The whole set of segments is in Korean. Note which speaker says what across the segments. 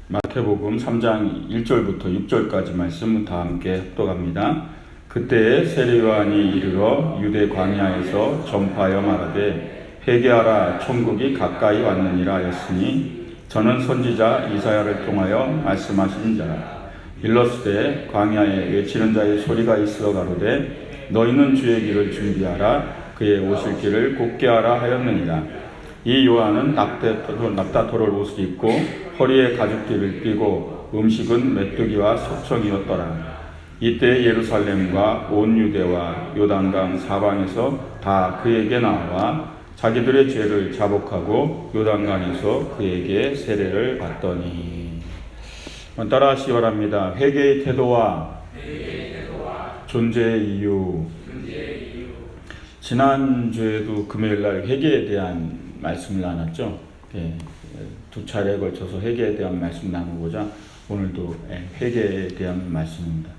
Speaker 1: 마태복음 3장 1절부터 6절까지 말씀 다 함께 합독합니다. 그때 세례 요한이 이르러 유대 광야에서 전파하여 말하되 회개하라 천국이 가까이 왔느니라 하였으니 저는 선지자 이사야를 통하여 말씀하신 자라. 일러스되 광야에 외치는 자의 소리가 있어 가로되 너희는 주의 길을 준비하라 그의 오실 길을 곧게 하라 하였느니라. 이 요한은 납다토를 옷을 입고 허리에 가죽띠를 띠고 음식은 메뚜기와 석청이었더라. 이때 예루살렘과 온 유대와 요단강 사방에서 다 그에게 나와 자기들의 죄를 자복하고 요단강에서 그에게 세례를 받더니. 따라하시기 바랍니다. 회개의 태도와 존재의 이유. 지난주에도 금요일날 회개에 대한 말씀을 나눴죠. 두 차례에 걸쳐서 회개에 대한 말씀 나누고자 오늘도 회개에 대한 말씀입니다.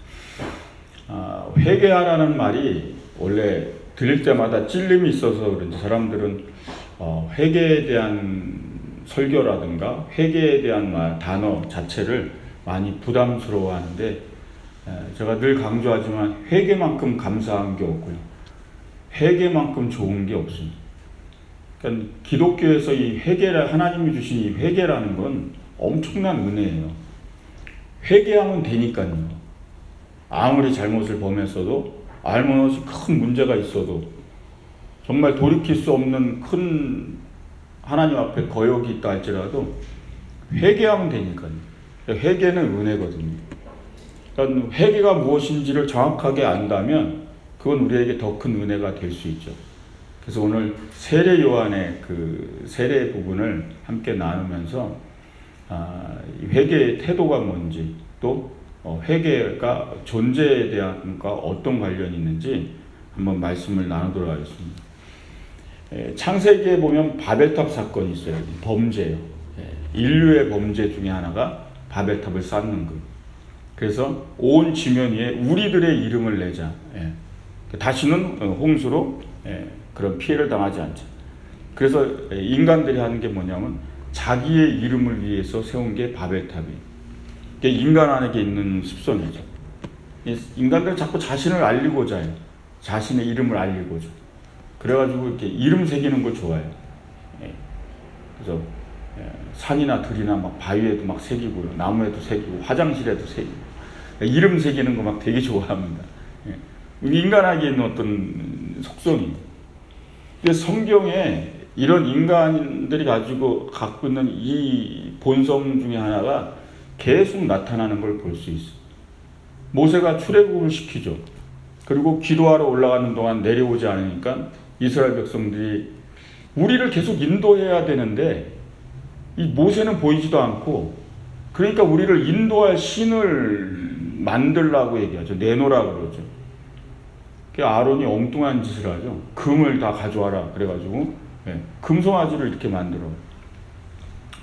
Speaker 1: 회개하라는 말이 원래 들릴 때마다 찔림이 있어서 그런지 사람들은 회개에 대한 설교라든가 회개에 대한 단어 자체를 많이 부담스러워하는데, 제가 늘 강조하지만 회개만큼 감사한 게 없고요, 회개만큼 좋은 게 없습니다. 그러니까 기독교에서 이 회개를, 하나님이 주신 이 회개라는 건 엄청난 은혜예요. 회개하면 되니까요. 아무리 잘못을 범했어도, 알못이 큰 문제가 있어도, 정말 돌이킬 수 없는 큰 하나님 앞에 거역이 있다 할지라도 회개하면 되니까요. 회개는 은혜거든요. 그러니까 회개가 무엇인지를 정확하게 안다면 그건 우리에게 더 큰 은혜가 될 수 있죠. 그래서 오늘 세례 요한의 그 세례 부분을 함께 나누면서 회개의 태도가 뭔지, 또 회개가 존재에 대한 어떤 관련이 있는지 한번 말씀을 나누도록 하겠습니다. 창세기에 보면 바벨탑 사건이 있어요. 범죄예요. 인류의 범죄 중에 하나가 바벨탑을 쌓는 것. 그래서 온 지면 위에 우리들의 이름을 내자. 다시는 홍수로 그런 피해를 당하지 않자. 그래서 인간들이 하는 게 뭐냐면 자기의 이름을 위해서 세운 게 바벨탑이에요. 이게 인간 안에 있는 습성이죠. 인간들은 자꾸 자신을 알리고자 해요. 자신의 이름을 알리고자. 그래가지고 이렇게 이름 새기는 걸 좋아해요. 그래서 산이나 들이나 막 바위에도 막 새기고요, 나무에도 새기고, 화장실에도 새기고, 이름 새기는 거 막 되게 좋아합니다. 인간에게 있는 어떤 속성이. 근데 성경에 이런 인간들이 갖고 있는 이 본성 중에 하나가 계속 나타나는 걸 볼 수 있어요. 모세가 출애굽을 시키죠. 그리고 기도하러 올라가는 동안 내려오지 않으니까 이스라엘 백성들이 우리를 계속 인도해야 되는데 이 모세는 보이지도 않고, 그러니까 우리를 인도할 신을 만들라고 얘기하죠. 내놓으라고 그러죠. 아론이 엉뚱한 짓을 하죠. 금을 다 가져와라 그래가지고 금송아지를 이렇게 만들어.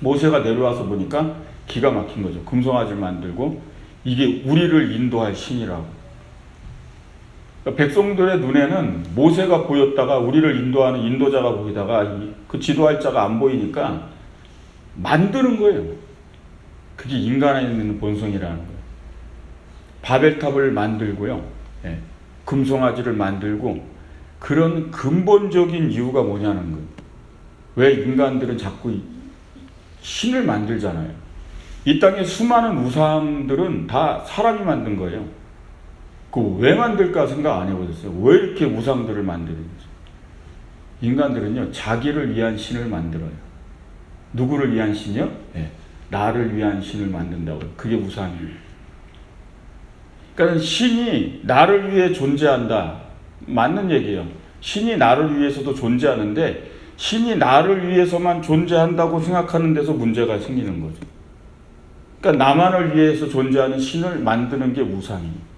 Speaker 1: 모세가 내려와서 보니까 기가 막힌 거죠. 금송아지를 만들고 이게 우리를 인도할 신이라고. 그러니까 백성들의 눈에는 모세가 보였다가 우리를 인도하는 인도자가 보이다가 그 지도할 자가 안 보이니까 만드는 거예요. 그게 인간에 있는 본성이라는 거예요. 바벨탑을 만들고요, 금송아지를 만들고, 그런 근본적인 이유가 뭐냐는 거예요. 왜 인간들은 자꾸 신을 만들잖아요. 이 땅에 수많은 우상들은 다 사람이 만든 거예요. 왜 만들까 생각 안 해보셨어요? 왜 이렇게 우상들을 만드는지. 인간들은요, 자기를 위한 신을 만들어요. 누구를 위한 신이요? 나를 위한 신을 만든다고요. 그게 우상이에요. 그러니까 신이 나를 위해 존재한다. 맞는 얘기예요. 신이 나를 위해서도 존재하는데 신이 나를 위해서만 존재한다고 생각하는 데서 문제가 생기는 거죠. 그러니까 나만을 위해서 존재하는 신을 만드는 게 우상이에요.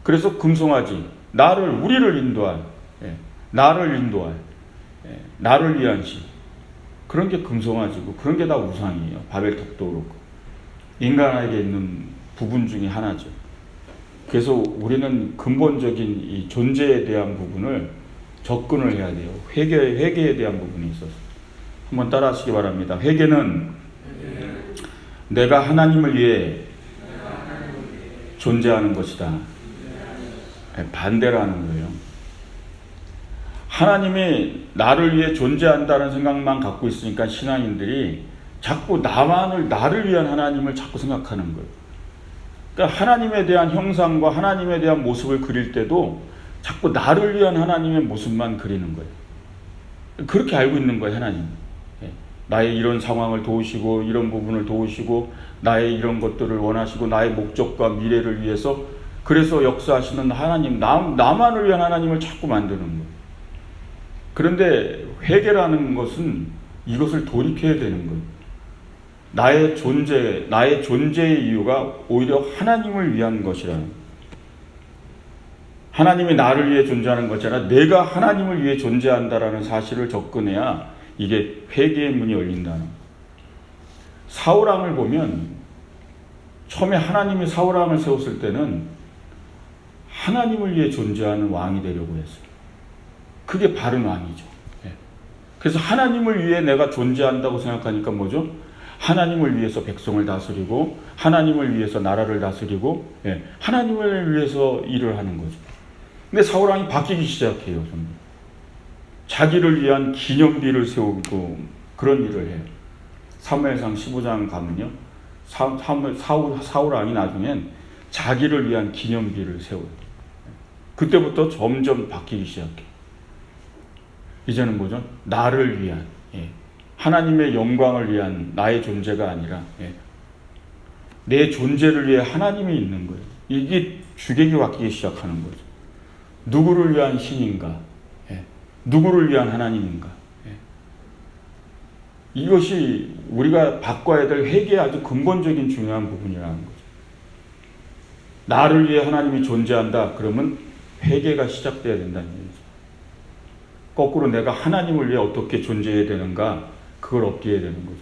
Speaker 1: 그래서 금송아지, 우리를 인도할, 나를 위한 신. 그런 게 금송아지고 그런 게 다 우상이에요. 바벨탑도 그렇고. 인간에게 있는 부분 중에 하나죠. 그래서 우리는 근본적인 이 존재에 대한 부분을 접근을 해야 돼요. 회개에 대한 부분이 있어서. 한번 따라 하시기 바랍니다. 회개는 내가 하나님을 위해 존재하는 것이다. 반대라는 거예요. 하나님이 나를 위해 존재한다는 생각만 갖고 있으니까 신앙인들이 자꾸 나를 위한 하나님을 자꾸 생각하는 거예요. 그러니까 하나님에 대한 형상과 하나님에 대한 모습을 그릴 때도 자꾸 나를 위한 하나님의 모습만 그리는 거예요. 그렇게 알고 있는 거예요, 하나님. 나의 이런 상황을 도우시고 이런 부분을 도우시고 나의 이런 것들을 원하시고 나의 목적과 미래를 위해서 그래서 역사하시는 하나님, 나만을 위한 하나님을 자꾸 만드는 거예요. 그런데 회개라는 것은 이것을 돌이켜야 되는 거예요. 나의 존재의 이유가 오히려 하나님을 위한 것이라는 거예요. 하나님이 나를 위해 존재하는 것이 아니라 내가 하나님을 위해 존재한다라는 사실을 접근해야 이게 회개의 문이 열린다는 거예요. 사울왕을 보면 처음에 하나님이 사울왕을 세웠을 때는 하나님을 위해 존재하는 왕이 되려고 했어요. 그게 바른 왕이죠. 그래서 하나님을 위해 내가 존재한다고 생각하니까 뭐죠? 하나님을 위해서 백성을 다스리고 하나님을 위해서 나라를 다스리고 하나님을 위해서 일을 하는 거죠. 근데 사울왕이 바뀌기 시작해요. 자기를 위한 기념비를 세우고 그런 일을 해요. 사무엘상 15장 가면요. 사울왕이 나중엔 자기를 위한 기념비를 세워요. 그때부터 점점 바뀌기 시작해요. 이제는 뭐죠? 나를 위한, 하나님의 영광을 위한 나의 존재가 아니라 내 존재를 위해 하나님이 있는 거예요. 이게 주객이 바뀌기 시작하는 거죠. 누구를 위한 신인가? 누구를 위한 하나님인가? 이것이 우리가 바꿔야 될 회개의 아주 근본적인 중요한 부분이라는 거죠. 나를 위해 하나님이 존재한다. 그러면 회개가 시작돼야 된다는 얘기죠. 거꾸로 내가 하나님을 위해 어떻게 존재해야 되는가? 그걸 얻게 되는 거죠.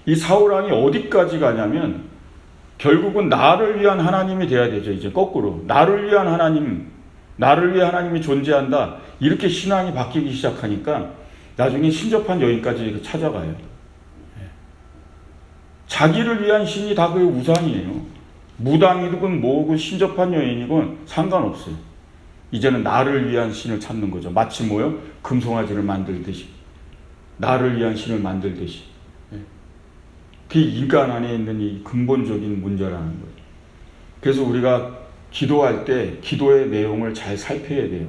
Speaker 1: 이 사울왕이 어디까지 가냐면 결국은 나를 위한 하나님이 돼야 되죠. 이제 거꾸로 나를 위한 하나님, 나를 위해 하나님이 존재한다. 이렇게 신앙이 바뀌기 시작하니까 나중에 신접한 여인까지 찾아가요. 자기를 위한 신이 다 그 우상이에요. 무당이든 뭐고 신접한 여인이건 상관없어요. 이제는 나를 위한 신을 찾는 거죠. 마치 뭐요? 금송아지를 만들듯이 나를 위한 신을 만들듯이. 그게 인간 안에 있는 이 근본적인 문제라는 거예요. 그래서 우리가 기도할 때 기도의 내용을 잘 살펴야 돼요.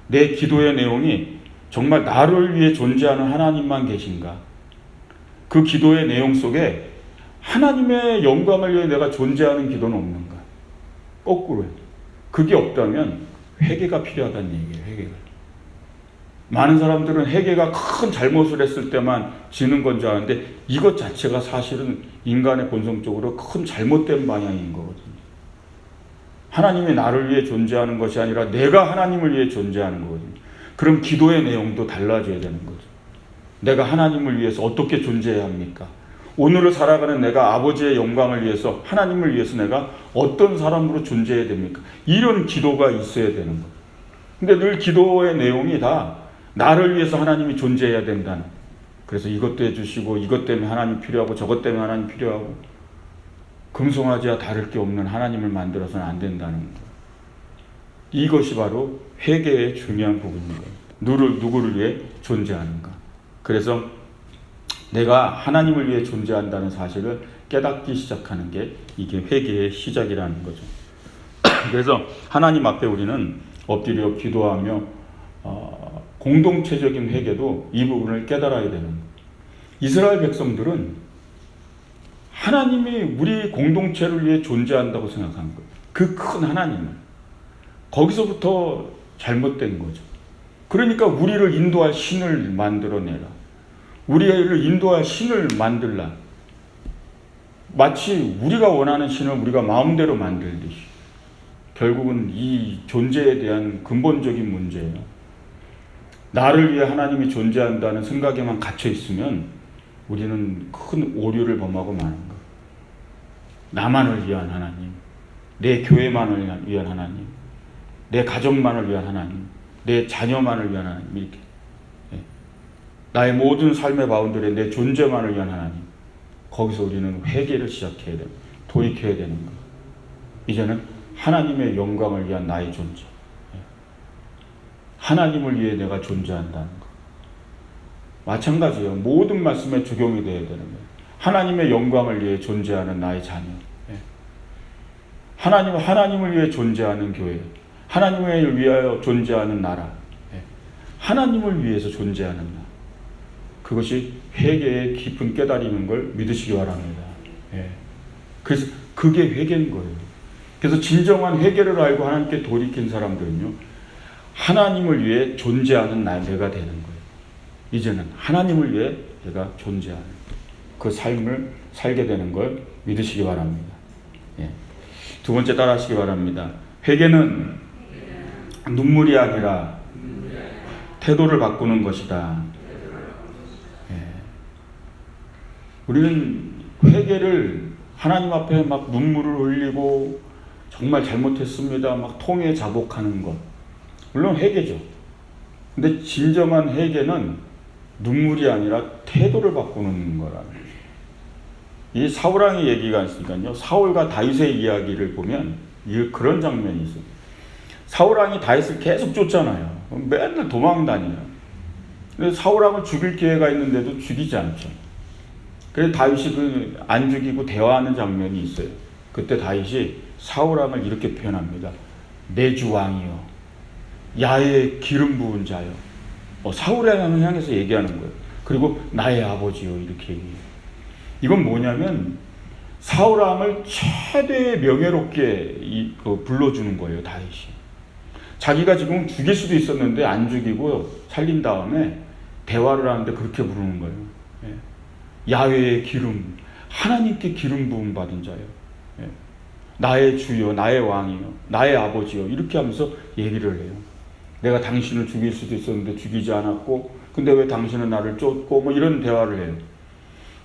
Speaker 1: 내 기도의 내용이 정말 나를 위해 존재하는 하나님만 계신가? 그 기도의 내용 속에 하나님의 영광을 위해 내가 존재하는 기도는 없는가? 거꾸로요. 그게 없다면 회개가 필요하다는 얘기예요. 회개가. 많은 사람들은 회개가 큰 잘못을 했을 때만 지는 건 줄 아는데 이것 자체가 사실은 인간의 본성적으로 큰 잘못된 방향인 거거든요. 하나님이 나를 위해 존재하는 것이 아니라 내가 하나님을 위해 존재하는 거거든요. 그럼 기도의 내용도 달라져야 되는 거죠. 내가 하나님을 위해서 어떻게 존재해야 합니까? 오늘을 살아가는 내가 아버지의 영광을 위해서 하나님을 위해서 내가 어떤 사람으로 존재해야 됩니까? 이런 기도가 있어야 되는 거예요. 근데 늘 기도의 내용이 다 나를 위해서 하나님이 존재해야 된다는. 그래서 이것도 해주시고 이것 때문에 하나님 필요하고 저것 때문에 하나님 필요하고 금송아지와 다를 게 없는 하나님을 만들어서는 안 된다는 거예요. 이것이 바로 회개의 중요한 부분인 거예요. 누구를 위해 존재하는가. 그래서 내가 하나님을 위해 존재한다는 사실을 깨닫기 시작하는 게 이게 회개의 시작이라는 거죠. 그래서 하나님 앞에 우리는 엎드려 기도하며 공동체적인 회개도 이 부분을 깨달아야 되는 거예요. 이스라엘 백성들은 하나님이 우리 공동체를 위해 존재한다고 생각한 거예요. 그 큰 하나님을. 거기서부터 잘못된 거죠. 그러니까 우리를 인도할 신을 만들어내라. 우리를 인도할 신을 만들라. 마치 우리가 원하는 신을 우리가 마음대로 만들듯이. 결국은 이 존재에 대한 근본적인 문제예요. 나를 위해 하나님이 존재한다는 생각에만 갇혀 있으면 우리는 큰 오류를 범하고 마는 거예요. 나만을 위한 하나님, 내 교회만을 위한 하나님, 내 가정만을 위한 하나님, 내 자녀만을 위한 하나님, 이렇게. 나의 모든 삶의 바운더리에 내 존재만을 위한 하나님. 거기서 우리는 회개를 시작해야 돼요. 돌이켜야 되는 거예요. 이제는 하나님의 영광을 위한 나의 존재, 하나님을 위해 내가 존재한다는 거. 마찬가지예요. 모든 말씀에 적용이 되어야 되는 거예요. 하나님의 영광을 위해 존재하는 나의 자녀, 하나님을 위해 존재하는 교회, 하나님을 위하여 존재하는 나라, 하나님을 위해서 존재하는 나. 그것이 회개의 깊은 깨달음인 걸 믿으시기 바랍니다. 그래서 그게 회개인 거예요. 그래서 진정한 회개를 알고 하나님께 돌이킨 사람들은요, 하나님을 위해 존재하는 내가 되는 거예요. 이제는 하나님을 위해 내가 존재하는 그 삶을 살게 되는 걸 믿으시기 바랍니다. 두 번째 따라하시기 바랍니다. 회개는 눈물이 아니라 태도를 바꾸는 것이다. 우리는 회개를 하나님 앞에 막 눈물을 흘리고 정말 잘못했습니다 막 통해 자복하는 것, 물론 회개죠. 근데 진정한 회개는 눈물이 아니라 태도를 바꾸는 거라는 거죠. 이 사울왕의 얘기가 있으니까요, 사울과 다윗의 이야기를 보면 그런 장면이 있어요. 사울왕이 다윗을 계속 쫓잖아요. 맨날 도망다녀요. 근데 사울왕을 죽일 기회가 있는데도 죽이지 않죠. 그래서 다윗이 안 죽이고 대화하는 장면이 있어요. 그때 다윗이 사울왕을 이렇게 표현합니다. 내 주 왕이여, 야의 기름 부은 자여. 사울왕을 향해서 얘기하는 거예요. 그리고 나의 아버지여, 이렇게 얘기해요. 이건 뭐냐면 사울왕을 최대의 명예롭게 불러주는 거예요. 다윗이 자기가 지금 죽일 수도 있었는데 안 죽이고 살린 다음에 대화를 하는데 그렇게 부르는 거예요. 야훼의 기름, 하나님께 기름 부음 받은 자요, 나의 주여, 나의 왕이요, 나의 아버지요, 이렇게 하면서 얘기를 해요. 내가 당신을 죽일 수도 있었는데 죽이지 않았고, 근데 왜 당신은 나를 쫓고, 뭐 이런 대화를 해요.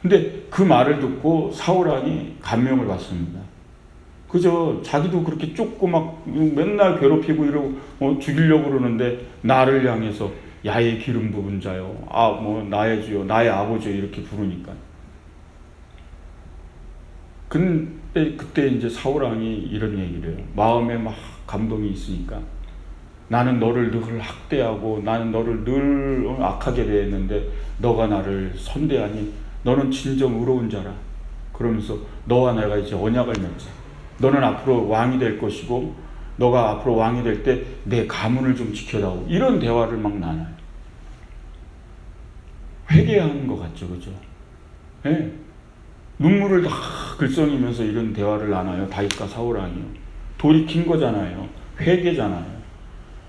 Speaker 1: 근데 그 말을 듣고 사울왕이 감명을 받습니다. 그저 자기도 그렇게 쫓고 막 맨날 괴롭히고 이러고 죽이려고 그러는데 나를 향해서 야의 기름 부은 자요, 뭐 나의 주요, 나의 아버지요, 이렇게 부르니까. 근데 그때 이제 사울왕이 이런 얘기를 해요. 마음에 막 감동이 있으니까, 나는 너를 늘 학대하고 나는 너를 늘 악하게 대했는데 너가 나를 선대하니 너는 진정 의로운 자라. 그러면서 너와 내가 이제 언약을 맺자. 너는 앞으로 왕이 될 것이고 너가 앞으로 왕이 될 때 내 가문을 좀 지켜다오. 이런 대화를 막 나눠요. 회개하는 것 같죠, 그죠? 네. 눈물을 다 글썽이면서 이런 대화를 나눠요. 다윗과 사울왕이요. 돌이킨 거잖아요. 회개잖아요.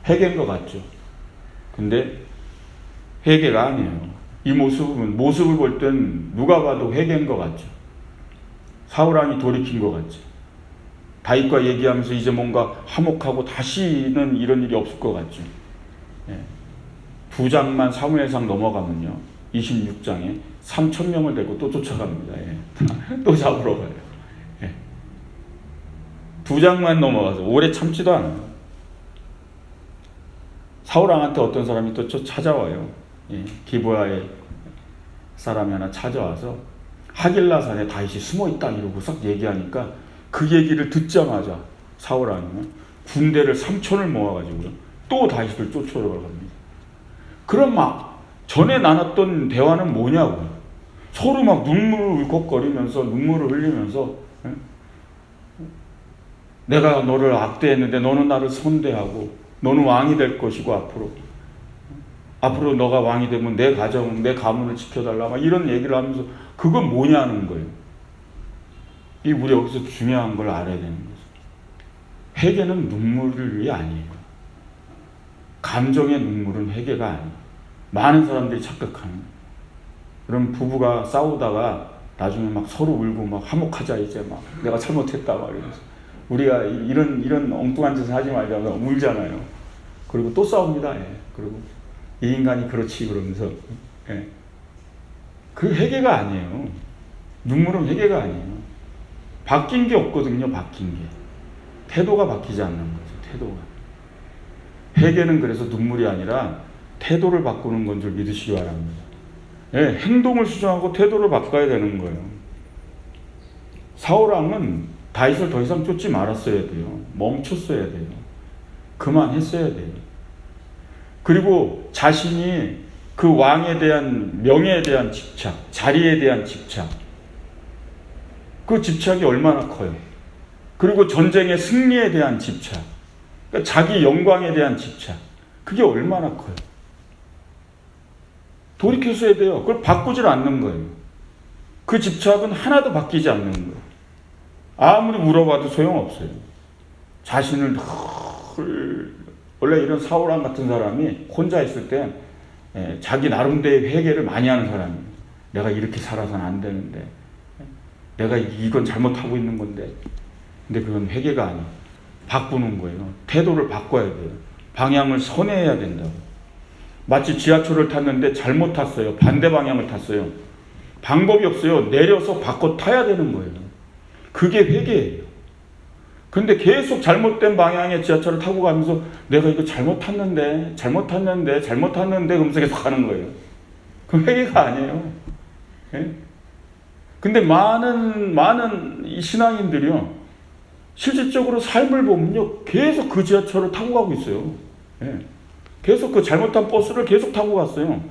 Speaker 1: 회개인 것 같죠? 근데 회개가 아니에요. 이 모습을 볼 땐 누가 봐도 회개인 것 같죠? 사울왕이 돌이킨 것 같죠? 다윗과 얘기하면서 이제 뭔가 화목하고 다시는 이런 일이 없을 것 같죠? 2장만 사무엘상 넘어가면요, 26장에 3,000명을 데리고 또 쫓아갑니다. 또 잡으러 가요. 2장만 넘어가서 오래 참지도 않아요. 사울왕한테 어떤 사람이 또 찾아와요. 기브아의 사람이 하나 찾아와서 하길라산에 다윗이 숨어있다 이러고 싹 얘기하니까 그 얘기를 듣자마자 사울왕은 군대를 3,000을 모아가지고요, 또 다윗을 쫓아오러 갑니다. 그럼 막 전에 나눴던 대화는 뭐냐고요. 서로 막 눈물을 울컥거리면서 눈물을 흘리면서, 내가 너를 악대했는데 너는 나를 선대하고 너는 왕이 될 것이고 앞으로 너가 왕이 되면 내 가정, 내 가문을 지켜달라, 막 이런 얘기를 하면서 그건 뭐냐는 거예요. 우리 여기서 중요한 걸 알아야 되는 거죠. 회개는 눈물이 아니에요. 감정의 눈물은 회개가 아니에요. 많은 사람들이 착각하는 거예요. 그럼 부부가 싸우다가 나중에 막 서로 울고 막 화목하자, 이제 막 내가 잘못했다 막 이러면서, 우리가 이런 엉뚱한 짓을 하지 말자고 울잖아요. 그리고 또 싸웁니다. 그리고 이 인간이 그렇지 그러면서, 그 회개가 아니에요. 눈물은 회개가 아니에요. 바뀐 게 없거든요. 바뀐 게 태도가 바뀌지 않는 거죠. 태도가. 회개는 그래서 눈물이 아니라 태도를 바꾸는 건 줄 믿으시기 바랍니다. 행동을 수정하고 태도를 바꿔야 되는 거예요. 사울왕은 다윗을 더 이상 쫓지 말았어야 돼요. 멈췄어야 돼요. 그만했어야 돼요. 그리고 자신이 그 왕에 대한 명예에 대한 집착, 자리에 대한 집착, 그 집착이 얼마나 커요. 그리고 전쟁의 승리에 대한 집착, 그러니까 자기 영광에 대한 집착, 그게 얼마나 커요. 돌이켰어야 돼요. 그걸 바꾸질 않는 거예요. 그 집착은 하나도 바뀌지 않는 거예요. 아무리 물어봐도 소용없어요. 자신을 원래 이런 사울왕 같은 사람이 혼자 있을 때 자기 나름대로의 회개를 많이 하는 사람이에요. 내가 이렇게 살아서는 안 되는데, 내가 이건 잘못하고 있는 건데. 근데 그건 회개가 아니에요. 바꾸는 거예요. 태도를 바꿔야 돼요. 방향을 선회해야 된다고. 마치 지하철을 탔는데 잘못 탔어요. 반대 방향을 탔어요. 방법이 없어요. 내려서 바꿔 타야 되는 거예요. 그게 회개예요. 근데 계속 잘못된 방향의 지하철을 타고 가면서 내가 이거 잘못 탔는데 그러면서 계속 가는 거예요. 그 회개가 아니에요. 예? 근데 많은 이 신앙인들이요, 실질적으로 삶을 보면요, 계속 그 지하철을 타고 가고 있어요. 예. 계속 그 잘못한 버스를 계속 타고 갔어요.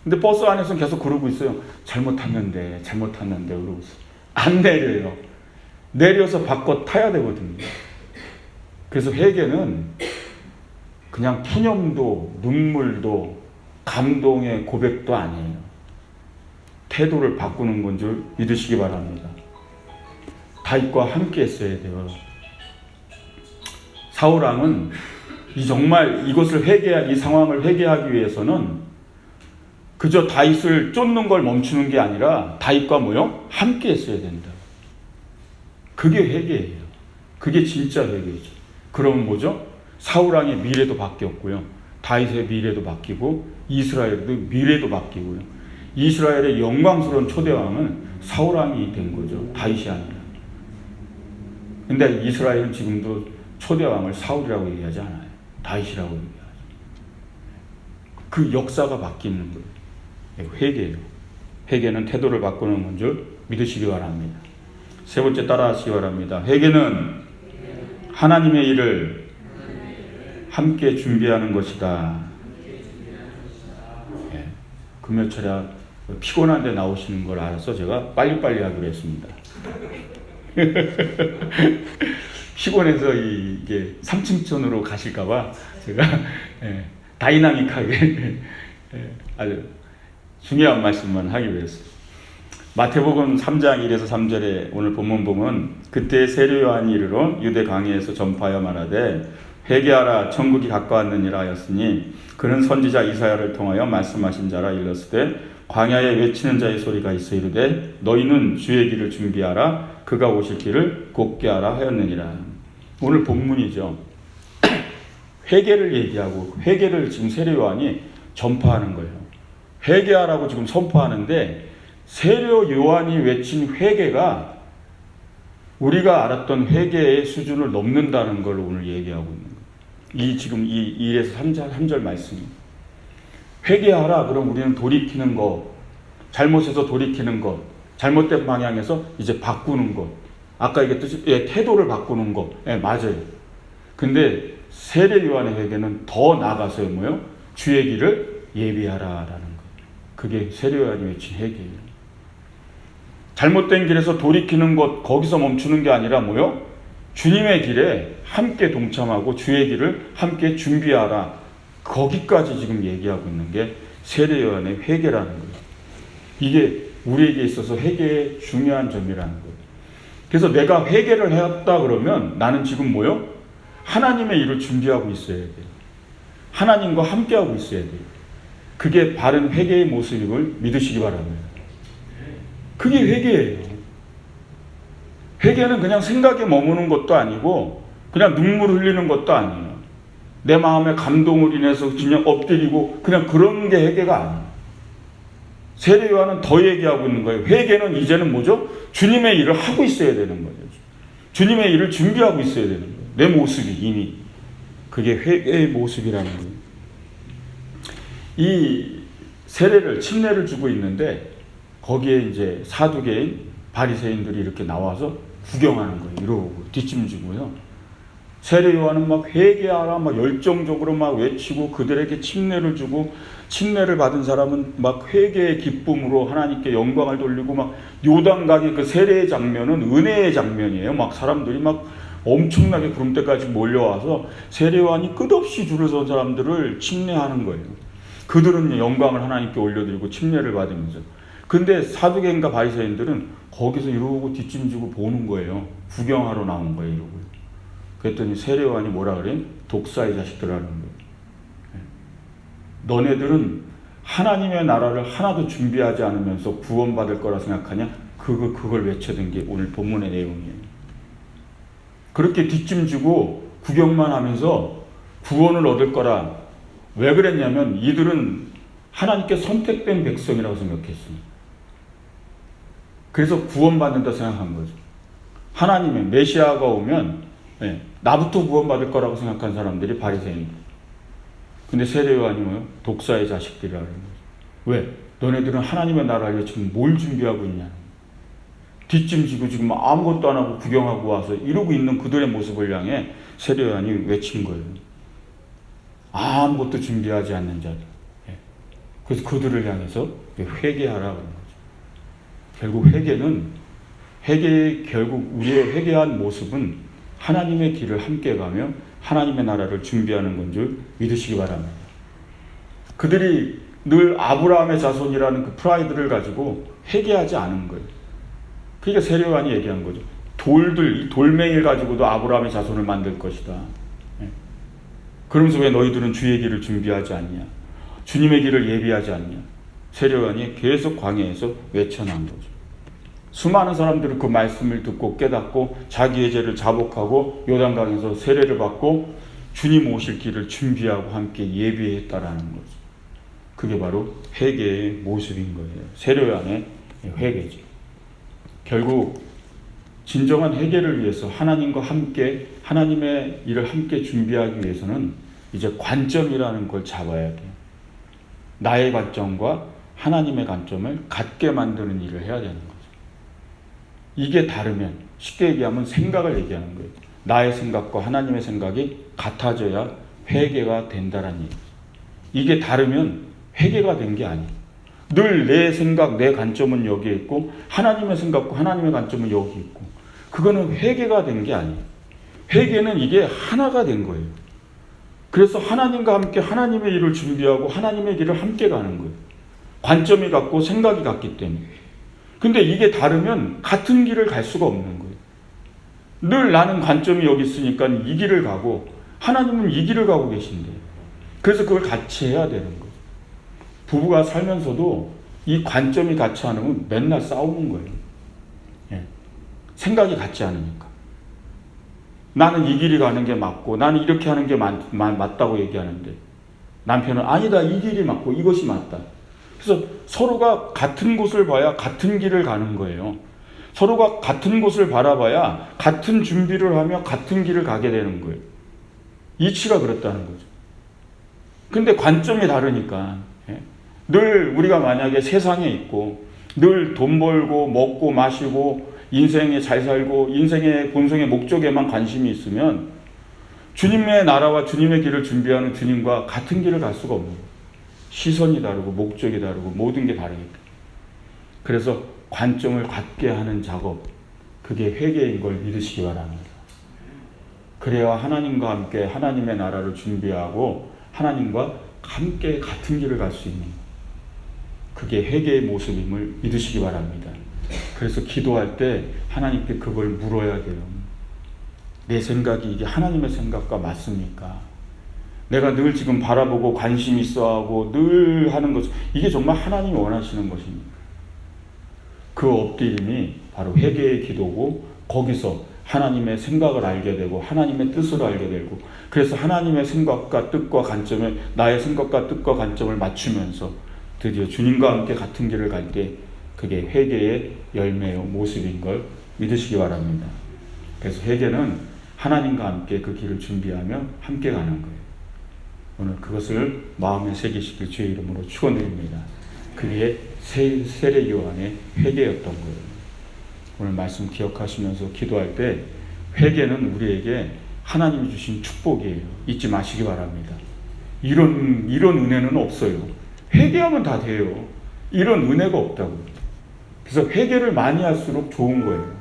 Speaker 1: 근데 버스 안에서는 계속 그러고 있어요. 잘못 탔는데 그러고 있어요. 안 내려요. 내려서 바꿔 타야 되거든요. 그래서 회개는 그냥 푸념도 눈물도 감동의 고백도 아니에요. 태도를 바꾸는 건 줄 믿으시기 바랍니다. 다윗과 함께 했어야 돼요. 사울왕은 정말 이것을 이 상황을 회개하기 위해서는 그저 다윗을 쫓는 걸 멈추는 게 아니라 다윗과 함께 했어야 된다. 그게 회개예요. 그게 진짜 회개죠. 그러면 뭐죠? 사울왕의 미래도 바뀌었고요. 다윗의 미래도 바뀌고 이스라엘의 미래도 바뀌고요. 이스라엘의 영광스러운 초대왕은 사울왕이 된 거죠. 다윗이 아니라. 근데 이스라엘은 지금도 초대왕을 사울이라고 얘기하지 않아요. 다윗이라고 얘기하죠. 그 역사가 바뀌는 거예요. 회개예요. 회개는 태도를 바꾸는 건 줄 믿으시기 바랍니다. 세 번째 따라하시기 바랍니다. 회개는 하나님의 일을 함께 준비하는 것이다. 예, 금요철야 피곤한데 나오시는 걸 알아서 제가 빨리빨리 하기로 했습니다. 피곤해서 이게 3층천으로 가실까봐 제가 다이나믹하게 아주 중요한 말씀만 하기로 했어요. 마태복음 3장 1에서 3절에 오늘 본문 보면 그때 세례 요한이 이르러 유대 강야에서 전파하여 말하되 회개하라 천국이 가까웠느니라 하였으니 그는 선지자 이사야를 통하여 말씀하신 자라 일렀으되 광야에 외치는 자의 소리가 있어 이르되 너희는 주의 길을 준비하라 그가 오실 길을 곧게 하라 하였느니라. 오늘 본문이죠. 회개를 얘기하고 회개를 지금 세례 요한이 전파하는 거예요. 회개하라고 지금 선포하는데 세례 요한이 외친 회개가 우리가 알았던 회개의 수준을 넘는다는 걸 오늘 얘기하고 있는 거예요. 지금 1에서 3절 말씀이. 회개하라 그럼 우리는 돌이키는 것, 잘못해서 돌이키는 것, 잘못된 방향에서 이제 바꾸는 것. 아까 얘기했듯이 태도를 바꾸는 것. 맞아요. 근데 세례 요한의 회개는 더 나아가서요. 뭐요? 주의 길을 예비하라라는 거. 그게 세례 요한이 외친 회개예요. 잘못된 길에서 돌이키는 것, 거기서 멈추는 게 아니라 뭐요? 주님의 길에 함께 동참하고 주의 길을 함께 준비하라. 거기까지 지금 얘기하고 있는 게 세례 요한의 회개라는 거예요. 이게 우리에게 있어서 회개의 중요한 점이라는 거예요. 그래서 내가 회개를 했다 그러면 나는 지금 뭐요? 하나님의 일을 준비하고 있어야 돼요. 하나님과 함께하고 있어야 돼요. 그게 바른 회개의 모습임을 믿으시기 바랍니다. 그게 회개예요. 회개는 그냥 생각에 머무는 것도 아니고 그냥 눈물 흘리는 것도 아니에요. 내 마음의 감동을 인해서 그냥 엎드리고 그냥 그런 게 회개가 아니에요. 세례 요한은 더 얘기하고 있는 거예요. 회개는 이제는 뭐죠? 주님의 일을 하고 있어야 되는 거죠. 주님의 일을 준비하고 있어야 되는 거예요. 내 모습이 이미. 그게 회개의 모습이라는 거예요. 이 세례를 침례를 주고 있는데 거기에 이제 사두개인 바리새인들이 이렇게 나와서 구경하는 거예요. 이러고 뒷짐지고요. 세례 요한은 막 회개하라 막 열정적으로 막 외치고 그들에게 침례를 주고, 침례를 받은 사람은 막 회개의 기쁨으로 하나님께 영광을 돌리고, 막 요단강의 그 세례의 장면은 은혜의 장면이에요. 막 사람들이 막 엄청나게 구름대까지 몰려와서 세례 요한이 끝없이 줄을 선 사람들을 침례하는 거예요. 그들은 영광을 하나님께 올려드리고 침례를 받으면서. 근데 사두개인과 바리새인들은 거기서 이러고 뒷짐지고 보는 거예요. 구경하러 나온 거예요. 이러고. 그랬더니 세례 요한이 뭐라 그래요? 독사의 자식들이라는 거예요. 너네들은 하나님의 나라를 하나도 준비하지 않으면서 구원받을 거라 생각하냐? 그걸 외쳐든 게 오늘 본문의 내용이에요. 그렇게 뒷짐지고 구경만 하면서 구원을 얻을 거라. 왜 그랬냐면 이들은 하나님께 선택된 백성이라고 생각했어요. 그래서 구원받는다 생각한 거죠. 하나님의 메시아가 오면 나부터 구원받을 거라고 생각한 사람들이 바리새인들. 근데 세례 요한이 뭐예요? 독사의 자식들이라는 거죠. 왜? 너네들은 하나님의 나라를 위해 지금 뭘 준비하고 있냐? 뒷짐지고 지금 아무것도 안 하고 구경하고 와서 이러고 있는 그들의 모습을 향해 세례 요한이 외친 거예요. 아무것도 준비하지 않는 자들. 그래서 그들을 향해서 회개하라고 하는 거죠. 결국 결국 우리의 회개한 모습은 하나님의 길을 함께 가며 하나님의 나라를 준비하는 건 줄 믿으시기 바랍니다. 그들이 늘 아브라함의 자손이라는 그 프라이드를 가지고 회개하지 않은 거예요. 그러니까 세례 요한이 얘기한 거죠. 이 돌멩이를 가지고도 아브라함의 자손을 만들 것이다. 그러면서 왜 너희들은 주의 길을 준비하지 않냐? 주님의 길을 예비하지 않냐? 세례 요한이 계속 광야에서 외쳐난 거죠. 수많은 사람들은 그 말씀을 듣고 깨닫고 자기의 죄를 자복하고 요단강에서 세례를 받고 주님 오실 길을 준비하고 함께 예비했다라는 거죠. 그게 바로 회개의 모습인 거예요. 세례 요한의 회개죠. 결국 진정한 회개를 위해서 하나님과 함께 하나님의 일을 함께 준비하기 위해서는 이제 관점이라는 걸 잡아야 돼요. 나의 관점과 하나님의 관점을 같게 만드는 일을 해야 되는 거죠. 이게 다르면 쉽게 얘기하면 생각을 얘기하는 거예요. 나의 생각과 하나님의 생각이 같아져야 회개가 된다는 얘기죠. 이게 다르면 회개가 된 게 아니에요. 늘 내 생각, 내 관점은 여기에 있고 하나님의 생각과 하나님의 관점은 여기 있고, 그거는 회개가 된 게 아니에요. 회개는 이게 하나가 된 거예요. 그래서 하나님과 함께 하나님의 일을 준비하고 하나님의 길을 함께 가는 거예요. 관점이 같고 생각이 같기 때문에. 근데 이게 다르면 같은 길을 갈 수가 없는 거예요. 늘 나는 관점이 여기 있으니까 이 길을 가고 하나님은 이 길을 가고 계신데, 그래서 그걸 같이 해야 되는 거예요. 부부가 살면서도 이 관점이 같지 않으면 맨날 싸우는 거예요. 생각이 같지 않으니까. 나는 이 길이 가는 게 맞고 나는 이렇게 하는 게 맞다고 얘기하는데 남편은 아니다, 이 길이 맞고 이것이 맞다. 그래서 서로가 같은 곳을 봐야 같은 길을 가는 거예요. 서로가 같은 곳을 바라봐야 같은 준비를 하며 같은 길을 가게 되는 거예요. 이치가 그렇다는 거죠. 근데 관점이 다르니까 늘 우리가 만약에 세상에 있고 늘 돈 벌고 먹고 마시고 인생에 잘 살고 인생의 본성의 목적에만 관심이 있으면 주님의 나라와 주님의 길을 준비하는 주님과 같은 길을 갈 수가 없는 거예요. 시선이 다르고 목적이 다르고 모든 게 다르니까. 그래서 관점을 갖게 하는 작업, 그게 회개인 걸 믿으시기 바랍니다. 그래야 하나님과 함께 하나님의 나라를 준비하고 하나님과 함께 같은 길을 갈 수 있는 거예요. 그게 회개의 모습임을 믿으시기 바랍니다. 그래서 기도할 때 하나님께 그걸 물어야 돼요. 내 생각이 이게 하나님의 생각과 맞습니까? 내가 늘 지금 바라보고 관심 있어하고 늘 하는 것, 이게 정말 하나님이 원하시는 것입니까? 그 엎드림이 바로 회개의 기도고, 거기서 하나님의 생각을 알게 되고 하나님의 뜻을 알게 되고, 그래서 하나님의 생각과 뜻과 관점에 나의 생각과 뜻과 관점을 맞추면서 드디어 주님과 함께 같은 길을 갈 때 그게 회개의 열매요 모습인 걸 믿으시기 바랍니다. 그래서 회개는 하나님과 함께 그 길을 준비하며 함께 가는 거예요. 오늘 그것을 마음에 새기시길 주의 이름으로 축원드립니다. 그게 세례 요한의 회개였던 거예요. 오늘 말씀 기억하시면서 기도할 때 회개는 우리에게 하나님이 주신 축복이에요. 잊지 마시기 바랍니다. 이런 은혜는 없어요. 회개하면 다 돼요. 이런 은혜가 없다고. 그래서 회개를 많이 할수록 좋은 거예요.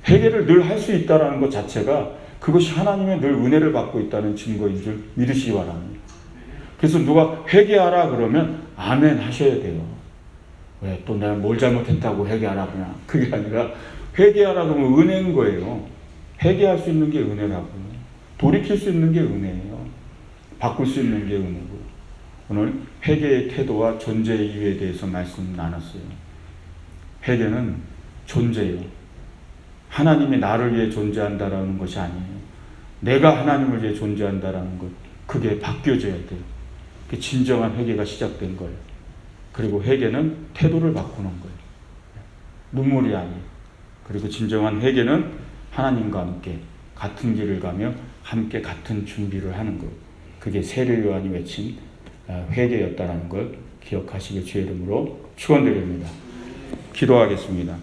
Speaker 1: 회개를 늘 할 수 있다는 것 자체가 그것이 하나님의 늘 은혜를 받고 있다는 증거인 줄 믿으시기 바랍니다. 그래서 누가 회개하라 그러면 아멘 하셔야 돼요. 왜 또 내가 뭘 잘못했다고 회개하라 그냥. 그게 아니라 회개하라 그러면 은혜인 거예요. 회개할 수 있는 게 은혜라고. 돌이킬 수 있는 게 은혜예요. 바꿀 수 있는 게 은혜고. 오늘 회개의 태도와 존재의 이유에 대해서 말씀 나눴어요. 회개는 존재예요. 하나님이 나를 위해 존재한다라는 것이 아니에요. 내가 하나님을 위해 존재한다라는 것, 그게 바뀌어져야 돼요. 그게 진정한 회개가 시작된 거예요. 그리고 회개는 태도를 바꾸는 거예요. 눈물이 아니에요. 그리고 진정한 회개는 하나님과 함께 같은 길을 가며 함께 같은 준비를 하는 것. 그게 세례 요한이 외친 회개였다라는 걸 기억하시길 주의 이름으로 축원드립니다. 기도하겠습니다.